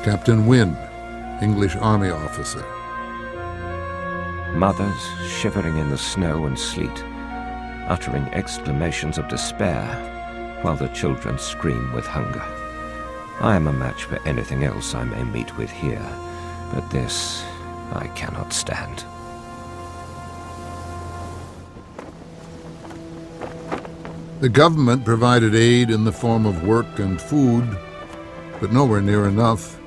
Captain Wynne, English Army officer. Mothers shivering in the snow and sleet, uttering exclamations of despair, while the children scream with hunger. I am a match for anything else I may meet with here, but this I cannot stand. The government provided aid in the form of work and food, but nowhere near enough.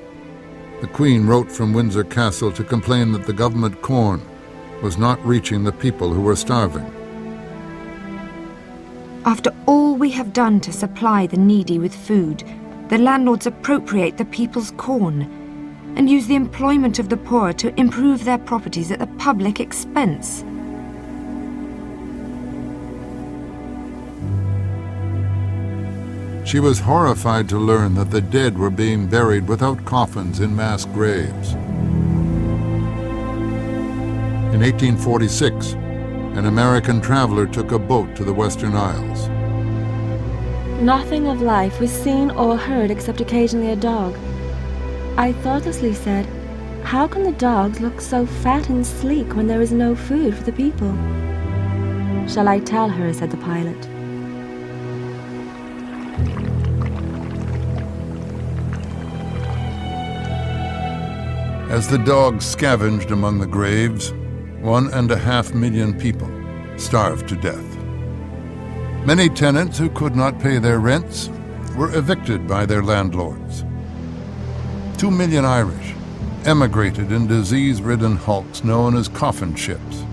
The Queen wrote from Windsor Castle to complain that the government corn was not reaching the people who were starving. After all we have done to supply the needy with food, the landlords appropriate the people's corn and use the employment of the poor to improve their properties at the public expense. She was horrified to learn that the dead were being buried without coffins in mass graves. In 1846, an American traveler took a boat to the Western Isles. Nothing of life was seen or heard except occasionally a dog. I thoughtlessly said, "How can the dogs look so fat and sleek when there is no food for the people?" "Shall I tell her?" said the pilot. As the dogs scavenged among the graves, 1.5 million people starved to death. Many tenants who could not pay their rents were evicted by their landlords. 2 million Irish emigrated in disease-ridden hulks known as coffin ships.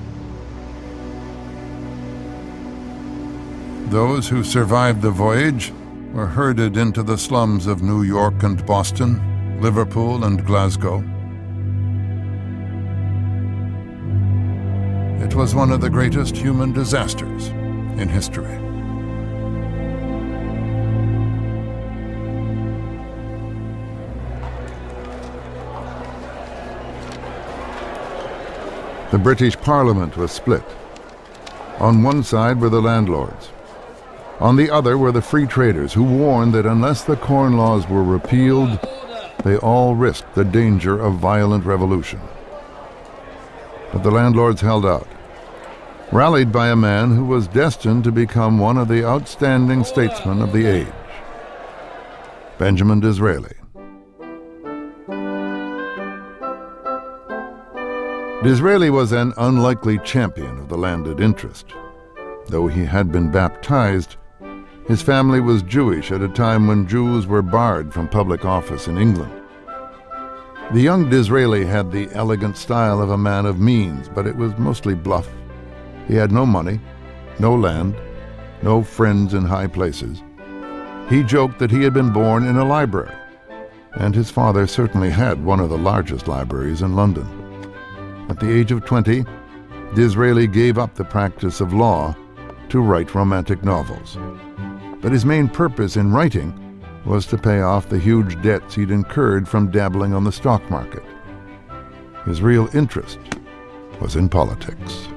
Those who survived the voyage were herded into the slums of New York and Boston, Liverpool and Glasgow. It was one of the greatest human disasters in history. The British Parliament was split. On one side were the landlords. On the other were the free traders who warned that unless the Corn Laws were repealed, they all risked the danger of violent revolution. But the landlords held out, rallied by a man who was destined to become one of the outstanding statesmen of the age, Benjamin Disraeli. Disraeli was an unlikely champion of the landed interest. Though he had been baptized, his family was Jewish at a time when Jews were barred from public office in England. The young Disraeli had the elegant style of a man of means, but it was mostly bluff. He had no money, no land, no friends in high places. He joked that he had been born in a library, and his father certainly had one of the largest libraries in London. At the age of 20, Disraeli gave up the practice of law to write romantic novels. But his main purpose in writing was to pay off the huge debts he'd incurred from dabbling on the stock market. His real interest was in politics.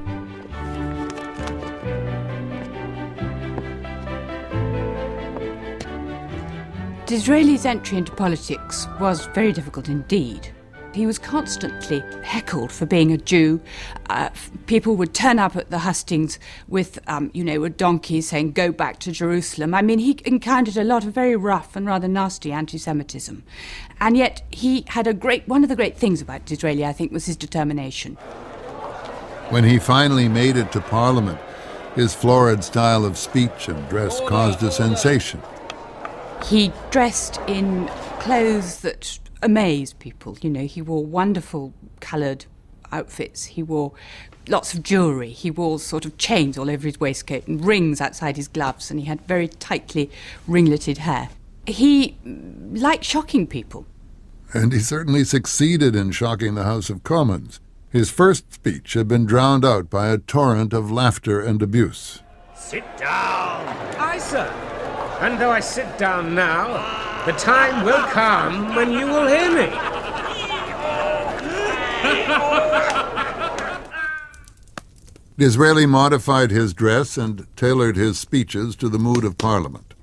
Disraeli's entry into politics was very difficult indeed. He was constantly heckled for being a Jew. People would turn up at the hustings with, with donkeys saying, "Go back to Jerusalem." I mean, he encountered a lot of very rough and rather nasty anti-Semitism. And yet he had one of the great things about Disraeli, I think, was his determination. When he finally made it to Parliament, his florid style of speech and dress caused a sensation. He dressed in clothes that amazed people. You know, he wore wonderful coloured outfits. He wore lots of jewellery. He wore sort of chains all over his waistcoat and rings outside his gloves, and he had very tightly ringleted hair. He liked shocking people. And he certainly succeeded in shocking the House of Commons. His first speech had been drowned out by a torrent of laughter and abuse. "Sit down!" "Aye, sir. And though I sit down now, the time will come when you will hear me." Disraeli modified his dress and tailored his speeches to the mood of Parliament.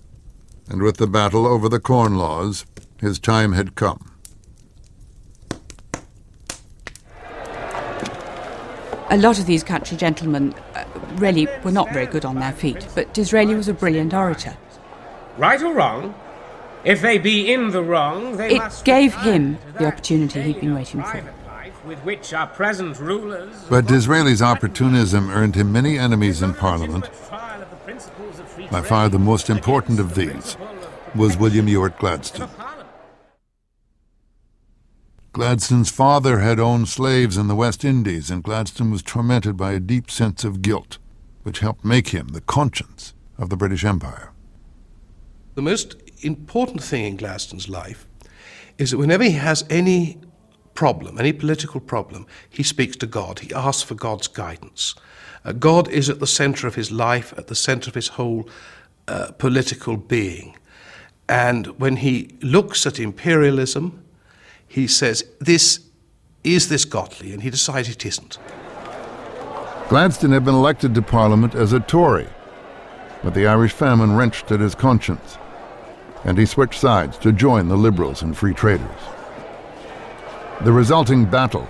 And with the battle over the Corn Laws, his time had come. A lot of these country gentlemen really were not very good on their feet, but Disraeli was a brilliant orator. Right or wrong, if they be in the wrong, they must... It gave him the opportunity he'd been waiting for. With which our present rulers... But Disraeli's opportunism earned him many enemies in Parliament. By far the most important of these was William Ewart Gladstone. Gladstone's father had owned slaves in the West Indies, and Gladstone was tormented by a deep sense of guilt, which helped make him the conscience of the British Empire. The most important thing in Gladstone's life is that whenever he has any problem, any political problem, he speaks to God. He asks for God's guidance. God is at the center of his life, at the center of his whole political being. And when he looks at imperialism, he says, is this godly? And he decides it isn't. Gladstone had been elected to Parliament as a Tory, but the Irish famine wrenched at his conscience, and he switched sides to join the Liberals and Free Traders. The resulting battle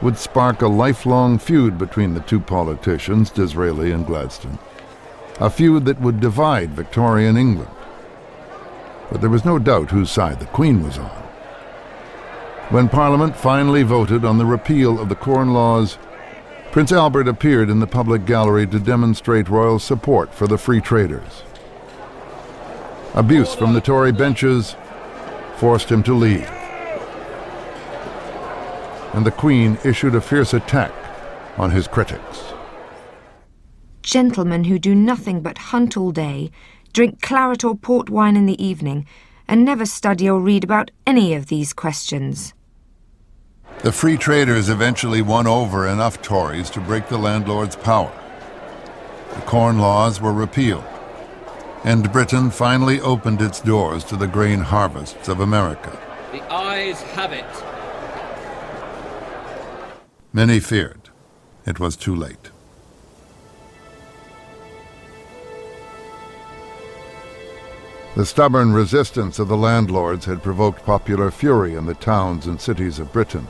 would spark a lifelong feud between the two politicians, Disraeli and Gladstone, a feud that would divide Victorian England. But there was no doubt whose side the Queen was on. When Parliament finally voted on the repeal of the Corn Laws, Prince Albert appeared in the public gallery to demonstrate royal support for the Free Traders. Abuse from the Tory benches forced him to leave, and the Queen issued a fierce attack on his critics. Gentlemen who do nothing but hunt all day, drink claret or port wine in the evening, and never study or read about any of these questions. The Free Traders eventually won over enough Tories to break the landlord's power. The Corn Laws were repealed, and Britain finally opened its doors to the grain harvests of America. The ayes have it. Many feared it was too late. The stubborn resistance of the landlords had provoked popular fury in the towns and cities of Britain,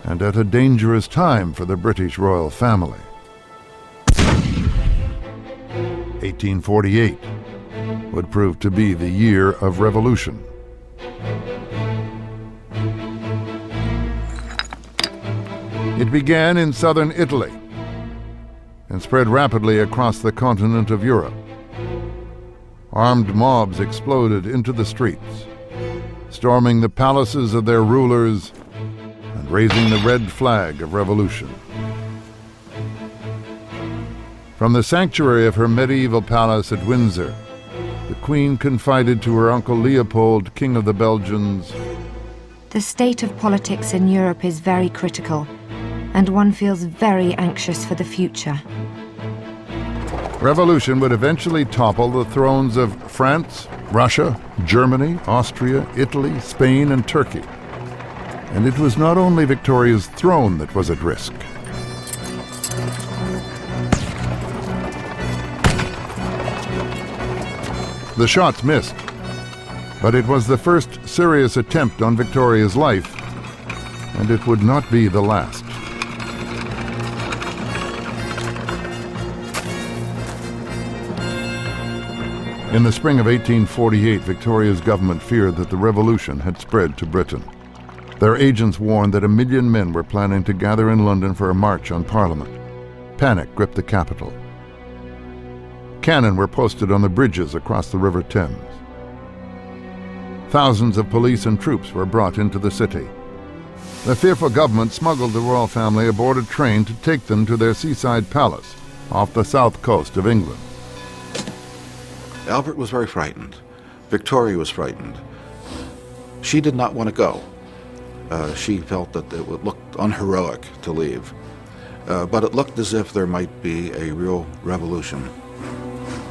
and at a dangerous time for the British royal family. 1848 would prove to be the year of revolution. It began in southern Italy and spread rapidly across the continent of Europe. Armed mobs exploded into the streets, storming the palaces of their rulers and raising the red flag of revolution. From the sanctuary of her medieval palace at Windsor, the Queen confided to her uncle Leopold, King of the Belgians, The state of politics in Europe is very critical, and one feels very anxious for the future. Revolution would eventually topple the thrones of France, Russia, Germany, Austria, Italy, Spain, and Turkey. And it was not only Victoria's throne that was at risk. The shots missed, but it was the first serious attempt on Victoria's life, and it would not be the last. In the spring of 1848, Victoria's government feared that the revolution had spread to Britain. Their agents warned that 1 million men were planning to gather in London for a march on Parliament. Panic gripped the capital. Cannon were posted on the bridges across the River Thames. Thousands of police and troops were brought into the city. The fearful government smuggled the royal family aboard a train to take them to their seaside palace off the south coast of England. Albert was very frightened. Victoria was frightened. She did not want to go. She felt that it would look unheroic to leave. But it looked as if there might be a real revolution.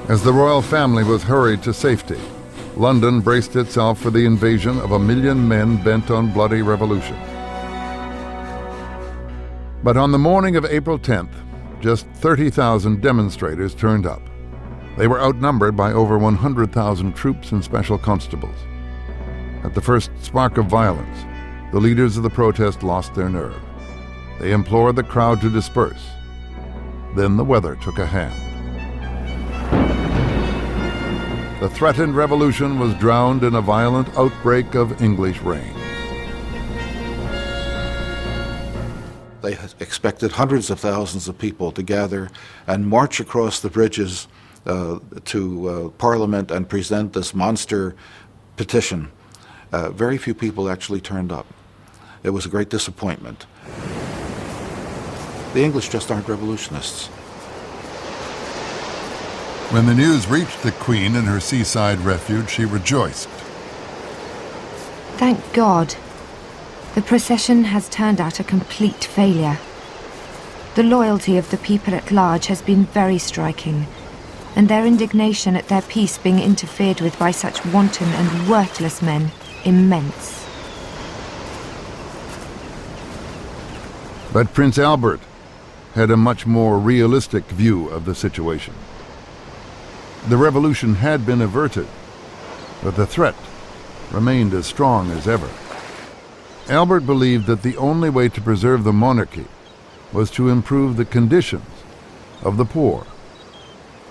As the royal family was hurried to safety, London braced itself for the invasion of 1 million men bent on bloody revolution. But on the morning of April 10th, just 30,000 demonstrators turned up. They were outnumbered by over 100,000 troops and special constables. At the first spark of violence, the leaders of the protest lost their nerve. They implored the crowd to disperse. Then the weather took a hand. The threatened revolution was drowned in a violent outbreak of English rain. They expected hundreds of thousands of people to gather and march across the bridges to Parliament and present this monster petition. Very few people actually turned up. It was a great disappointment. The English just aren't revolutionists. When the news reached the Queen in her seaside refuge, she rejoiced. Thank God. The procession has turned out a complete failure. The loyalty of the people at large has been very striking, and their indignation at their peace being interfered with by such wanton and worthless men, immense. But Prince Albert had a much more realistic view of the situation. The revolution had been averted, but the threat remained as strong as ever. Albert believed that the only way to preserve the monarchy was to improve the conditions of the poor.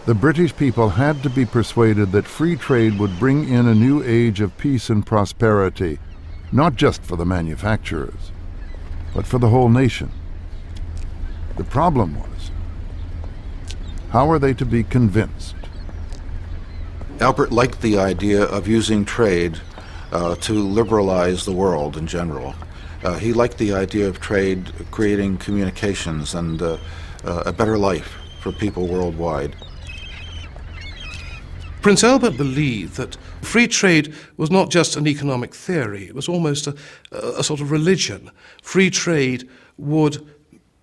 The British people had to be persuaded that free trade would bring in a new age of peace and prosperity, not just for the manufacturers, but for the whole nation. The problem was, how were they to be convinced? Albert liked the idea of using trade to liberalize the world in general. He liked the idea of trade creating communications and a better life for people worldwide. Prince Albert believed that free trade was not just an economic theory, it was almost a sort of religion. Free trade would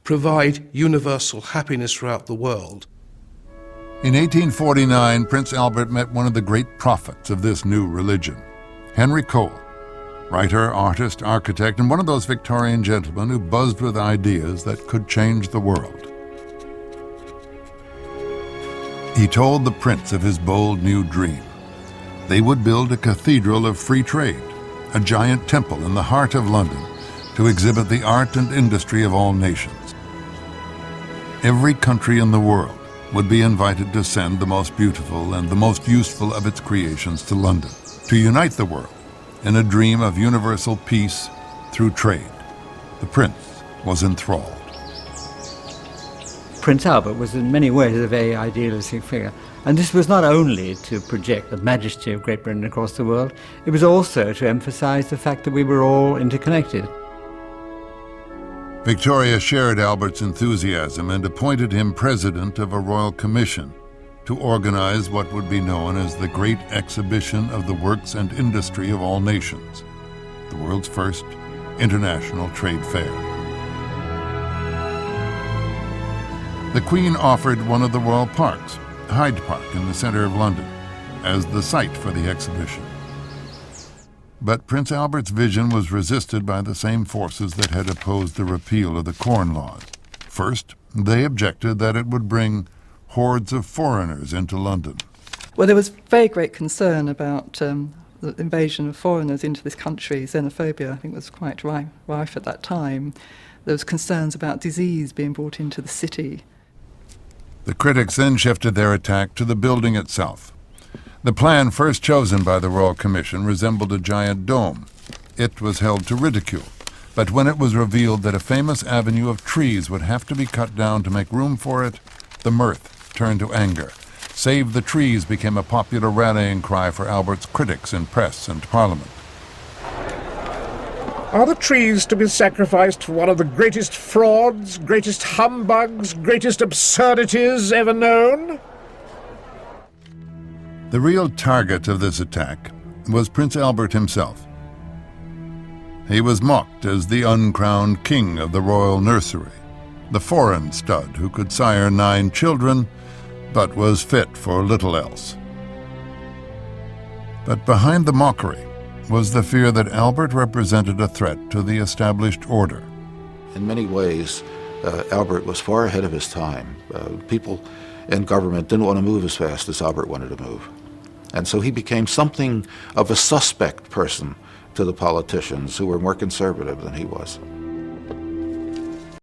provide universal happiness throughout the world. In 1849, Prince Albert met one of the great prophets of this new religion, Henry Cole, writer, artist, architect, and one of those Victorian gentlemen who buzzed with ideas that could change the world. He told the prince of his bold new dream. They would build a cathedral of free trade, a giant temple in the heart of London to exhibit the art and industry of all nations. Every country in the world would be invited to send the most beautiful and the most useful of its creations to London, to unite the world in a dream of universal peace through trade. The prince was enthralled. Prince Albert was in many ways a very idealistic figure, and this was not only to project the majesty of Great Britain across the world, it was also to emphasize the fact that we were all interconnected. Victoria shared Albert's enthusiasm and appointed him president of a royal commission to organize what would be known as the Great Exhibition of the Works and Industry of All Nations, the world's first international trade fair. The Queen offered one of the royal parks, Hyde Park in the center of London, as the site for the exhibition. But Prince Albert's vision was resisted by the same forces that had opposed the repeal of the Corn Laws. First, they objected that it would bring hordes of foreigners into London. Well, there was very great concern about the invasion of foreigners into this country. Xenophobia, I think, was quite rife at that time. There was concerns about disease being brought into the city. The critics then shifted their attack to the building itself. The plan first chosen by the Royal Commission resembled a giant dome. It was held to ridicule, but when it was revealed that a famous avenue of trees would have to be cut down to make room for it, the mirth turned to anger. Save the Trees became a popular rallying cry for Albert's critics in press and Parliament. Are the trees to be sacrificed for one of the greatest frauds, greatest humbugs, greatest absurdities ever known? The real target of this attack was Prince Albert himself. He was mocked as the uncrowned king of the royal nursery, the foreign stud who could sire 9 children, but was fit for little else. But behind the mockery was the fear that Albert represented a threat to the established order. In many ways, Albert was far ahead of his time. People in government didn't want to move as fast as Albert wanted to move. And so he became something of a suspect person to the politicians who were more conservative than he was.